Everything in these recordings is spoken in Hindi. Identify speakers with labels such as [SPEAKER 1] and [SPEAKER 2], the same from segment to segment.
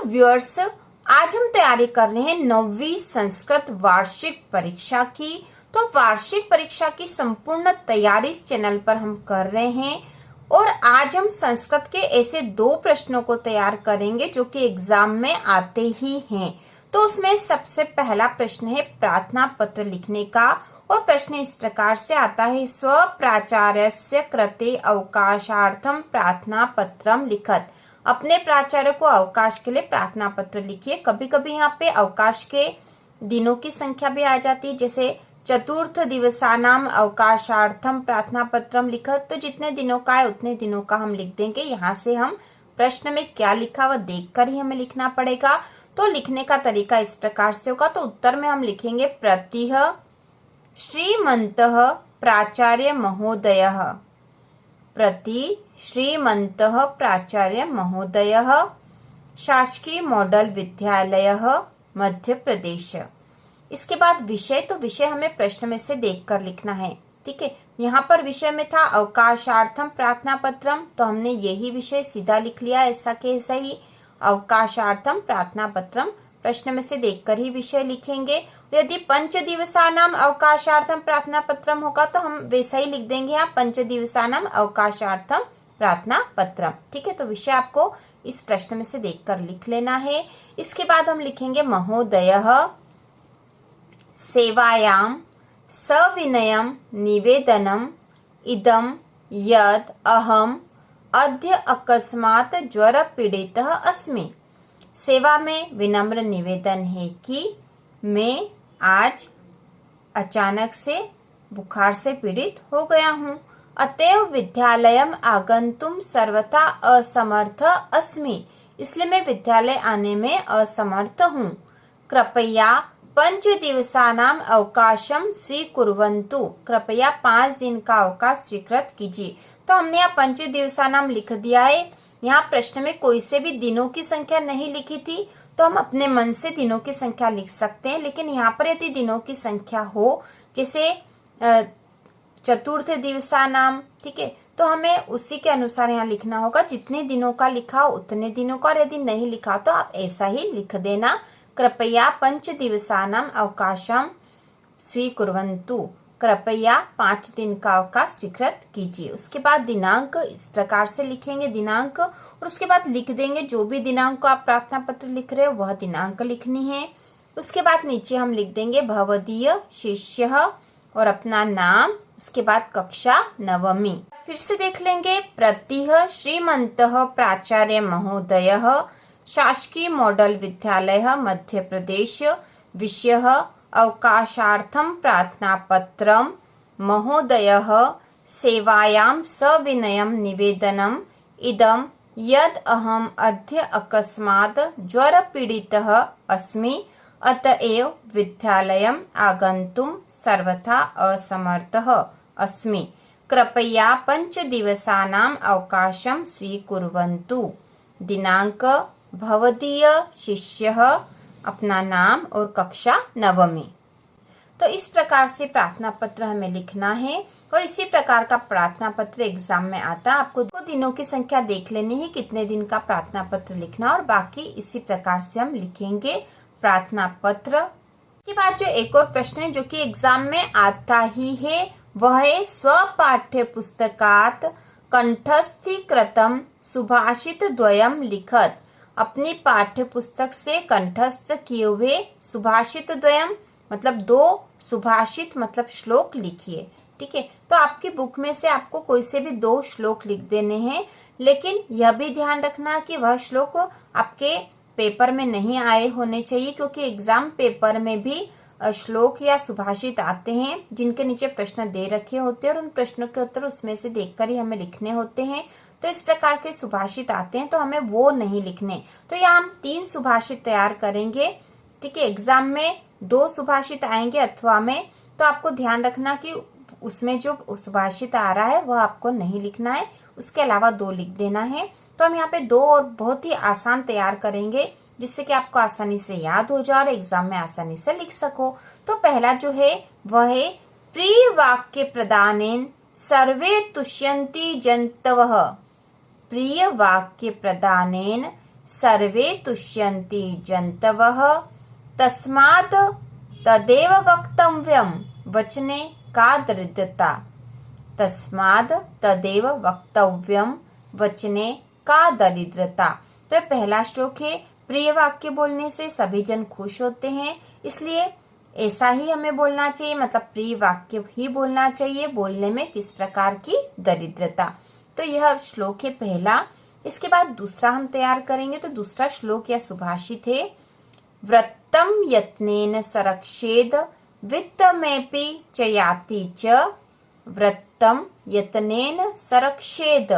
[SPEAKER 1] तो व्यूअर्स, आज हम तैयारी कर रहे हैं 9वीं संस्कृत वार्षिक परीक्षा की। तो वार्षिक परीक्षा की संपूर्ण तैयारी इस चैनल पर हम कर रहे हैं और आज हम संस्कृत के ऐसे 2 प्रश्नों को तैयार करेंगे जो कि एग्जाम में आते ही हैं। तो उसमें सबसे पहला प्रश्न है प्रार्थना पत्र लिखने का और प्रश्न इस प्रकार से आता है, स्व प्राचार्यस्य कृते अवकाशार्थम प्रार्थना पत्रम लिखत। अपने प्राचार्य को अवकाश के लिए प्रार्थना पत्र लिखिए। कभी कभी यहाँ पे अवकाश के दिनों की संख्या भी आ जाती है, जैसे चतुर्थ दिवसानाम अवकाशार्थम प्रार्थना पत्रम लिखत। तो जितने दिनों का है उतने दिनों का हम लिख देंगे। यहाँ से हम प्रश्न में क्या लिखा हुआ देखकर ही हमें लिखना पड़ेगा। तो लिखने का तरीका इस प्रकार से होगा। तो उत्तर में हम लिखेंगे प्रतिह श्रीमन्तः प्राचार्य महोदयः, प्रति श्रीमन्तः प्राचार्य महोदयः, शासकीय मॉडल विद्यालयः मध्य प्रदेश। इसके बाद विषय, तो विषय हमें प्रश्न में से देखकर लिखना है। ठीक है, यहाँ पर विषय में था अवकाशार्थम प्रार्थना पत्रम, तो हमने यही विषय सीधा लिख लिया ऐसा के ऐसा ही, अवकाशार्थम प्रार्थना पत्रम। प्रश्न में से देखकर ही विषय लिखेंगे। यदि 5 दिवसानाम अवकाशार्थम प्रार्थना पत्रम होगा तो हम वैसा ही लिख देंगे यहाँ 5 दिवसानाम अवकाशार्थम प्रार्थना पत्रम। ठीक है, तो विषय आपको इस प्रश्न में से देखकर लिख लेना है। इसके बाद हम लिखेंगे महोदयः सेवायां सविनयं निवेदनम इदं यद अहम अद्य अकस्मात् ज्वर पीड़ितः अस्मि। सेवा में विनम्र निवेदन है कि मैं आज अचानक से बुखार से पीड़ित हो गया हूँ। अतएव विद्यालयम आगंतुम सर्वथा असमर्थ अस्मि, इसलिए मैं विद्यालय आने में असमर्थ हूँ। कृपया 5 दिवसानाम अवकाशम स्वीकुर्वन्तु, कृपया 5 दिन का अवकाश स्वीकृत कीजिए। तो हमने यहाँ 5 दिवसानाम लिख दिया है। यहाँ प्रश्न में कोई से भी दिनों की संख्या नहीं लिखी थी, तो हम अपने मन से दिनों की संख्या लिख सकते हैं। लेकिन यहाँ पर यदि दिनों की संख्या हो, जैसे चतुर्थ दिवसानाम, ठीक है, तो हमें उसी के अनुसार यहाँ लिखना होगा। जितने दिनों का लिखा उतने दिनों का, और यदि नहीं लिखा तो आप ऐसा ही लिख देना, कृपया 5 दिवसानाम अवकाशम स्वीकुर्वन्तु, कृपया 5 दिन का अवकाश स्वीकृत कीजिए। उसके बाद दिनांक इस प्रकार से लिखेंगे, दिनांक, और उसके बाद लिख देंगे जो भी दिनांक को आप प्रार्थना पत्र लिख रहे हो वह दिनांक लिखनी है। उसके बाद नीचे हम लिख देंगे भवदीय शिष्य और अपना नाम, उसके बाद कक्षा 9वीं। फिर से देख लेंगे, प्रतिह श्रीमन्तः प्राचार्य महोदयः, शासकीय मॉडल विद्यालय मध्य प्रदेश, विषय अवकाशार्थम प्रार्थना पत्रम, महोदयः सेवायां सविनयं निवेदनम इदं यद अहम अद्य अकस्मात् ज्वर पीड़ितः अस्मि, अतएव विद्यालयम् आगन्तुं सर्वथा असमर्थः अस्मि। कृपया 5 दिवसानां अवकाशं स्वीकुर्वन्तु। दिनांक भवदीय शिष्यः, अपना नाम और कक्षा 9वीं। तो इस प्रकार से प्रार्थना पत्र हमें लिखना है और इसी प्रकार का प्रार्थना पत्र एग्जाम में आता है। आपको दिनों की संख्या देख लेनी है कितने दिन का प्रार्थना पत्र लिखना, और बाकी इसी प्रकार से हम लिखेंगे प्रार्थना पत्र। के बाद जो एक और प्रश्न है जो कि एग्जाम में आता ही है, वह है स्वपाठ्य पुस्तकात् कंठस्थीकृतं सुभाषित द्वयं लिखत। अपनी पाठ्य पुस्तक से कंठस्थ किए हुए सुभाषित द्वयम मतलब 2 सुभाषित मतलब श्लोक लिखिए। ठीक है, तो आपकी बुक में से आपको कोई से भी 2 श्लोक लिख देने हैं, लेकिन यह भी ध्यान रखना कि वह श्लोक आपके पेपर में नहीं आए होने चाहिए, क्योंकि एग्जाम पेपर में भी श्लोक या सुभाषित आते हैं जिनके नीचे प्रश्न दे रखे होते हैं और उन प्रश्नों के उत्तर उसमें से देखकर ही हमें लिखने होते हैं। तो इस प्रकार के सुभाषित आते हैं तो हमें वो नहीं लिखने। तो यहाँ हम 3 सुभाषित तैयार करेंगे। ठीक है, एग्जाम में 2 सुभाषित आएंगे अथवा में, तो आपको ध्यान रखना कि उसमें जो सुभाषित आ रहा है वह आपको नहीं लिखना है, उसके अलावा 2 लिख देना है। तो हम यहाँ पे 2 और बहुत ही आसान तैयार करेंगे जिससे कि आपको आसानी से याद हो जाए और एग्जाम में आसानी से लिख सको। तो पहला जो है वह है प्रिय वाक्य प्रदानेन सर्वे तुष्यन्ति जन्तवः। प्रिय वाक्य प्रदानेन सर्वे तुष्यन्ति जन्तवः तस्मात् तदेव वक्तव्यम वचने का दरिद्रता। तस्माद तदेव वक्तव्यम वचने का दरिद्रता। तो पहला श्लोक है, प्रिय वाक्य बोलने से सभी जन खुश होते हैं, इसलिए ऐसा ही हमें बोलना चाहिए, मतलब प्रिय वाक्य ही बोलना चाहिए। बोलने में किस प्रकार की दरिद्रता। तो यह श्लोक है पहला। इसके बाद दूसरा हम तैयार करेंगे। तो दूसरा श्लोक या सुभाषित है, व्रतम यत्नेन संरक्षेद वित्तमेपि च याति च। व्रतम यत्नेन संरक्षेद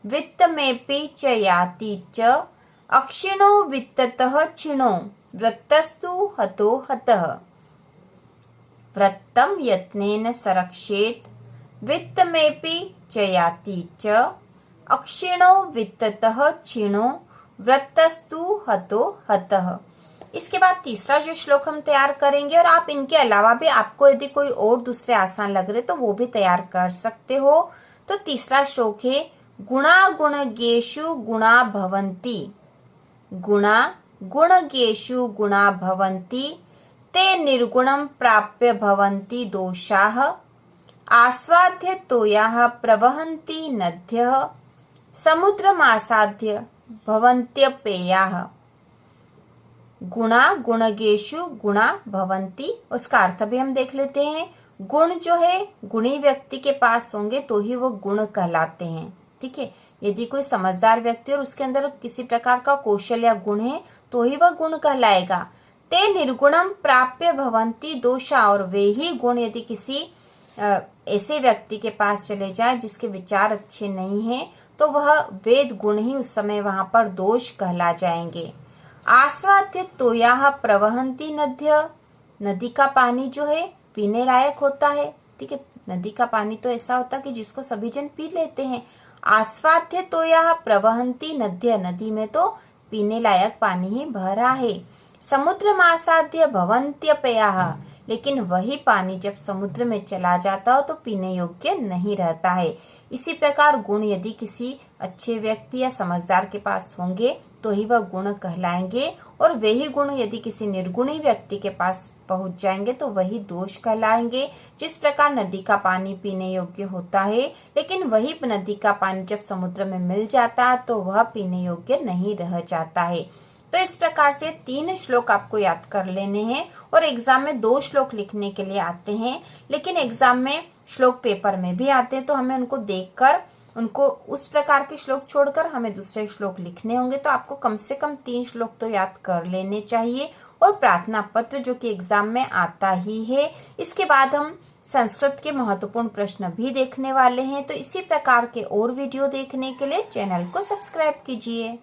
[SPEAKER 1] वित्तमेपि च याति च। अक्षिणो वित्ततः क्षीणो व्रतस्तु हतो हतः। व्रतम यत्नेन संरक्षेत वित्तमेपि च याति च। अक्षिणो वित्ततः क्षीणो व्रतस्तु हतो हतः। इसके बाद तीसरा जो श्लोक हम तैयार करेंगे, और आप इनके अलावा भी आपको यदि कोई और दूसरे आसान लग रहे तो वो भी तैयार कर सकते हो। तो तीसरा श्लोक है, गुणा गुणगेषु गुणा भवन्ति। गुणा गुणगेषु गुणा भवन्ति ते निर्गुणं प्राप्य भवन्ति दोषाः। आस्वाद्य तोयाः प्रवहन्ति नद्यः। समुद्रमासाद्य भवन्त्यपेयाः। गुणा गुणगेषु गुणा भवन्ति, उसका अर्थ भी हम देख लेते हैं। गुण जो है गुणी व्यक्ति के पास होंगे तो ही वो गुण कहलाते हैं। ठीक है, यदि कोई समझदार व्यक्ति और उसके अंदर किसी प्रकार का कौशल या गुण है तो ही वह गुण कहलाएगा। ते निर्गुणम प्राप्य भवन्ति दोषा, और वे ही गुण यदि किसी ऐसे व्यक्ति के पास चले जाए जिसके विचार अच्छे नहीं हैं तो वह वेद गुण ही उस समय वहां पर दोष कहला जाएंगे। आस्वाद्य तोयाः प्रवहन्ति नद्य। नदी का पानी जो है पीने लायक होता है। ठीक है, नदी का पानी तो ऐसा होता है कि जिसको सभी जन पी लेते हैं। आस्वाद्य तोयाः प्रवहन्ति नद्य, नदी में तो पीने लायक पानी ही बह रहा है। समुद्रमासाद्य भवन्त्यपेयाः, लेकिन वही पानी जब समुद्र में चला जाता हो तो पीने योग्य नहीं रहता है। इसी प्रकार गुण यदि किसी अच्छे व्यक्ति या समझदार के पास होंगे तो ही वह गुण कहलाएंगे, और वही गुण यदि किसी निर्गुणी व्यक्ति के पास पहुंच जाएंगे तो वही दोष कहलाएंगे। जिस प्रकार नदी का पानी पीने योग्य होता है, लेकिन वही नदी का पानी जब समुद्र में मिल जाता है तो वह पीने योग्य नहीं रह जाता है। तो इस प्रकार से 3 श्लोक आपको याद कर लेने हैं, और एग्जाम में 2 श्लोक लिखने के लिए आते हैं, लेकिन एग्जाम में श्लोक पेपर में भी आते हैं तो हमें उनको देखकर उनको उस प्रकार के श्लोक छोड़कर हमें दूसरे श्लोक लिखने होंगे। तो आपको कम से कम 3 श्लोक तो याद कर लेने चाहिए, और प्रार्थना पत्र जो कि एग्जाम में आता ही है। इसके बाद हम संस्कृत के महत्वपूर्ण प्रश्न भी देखने वाले हैं। तो इसी प्रकार के और वीडियो देखने के लिए चैनल को सब्सक्राइब कीजिए।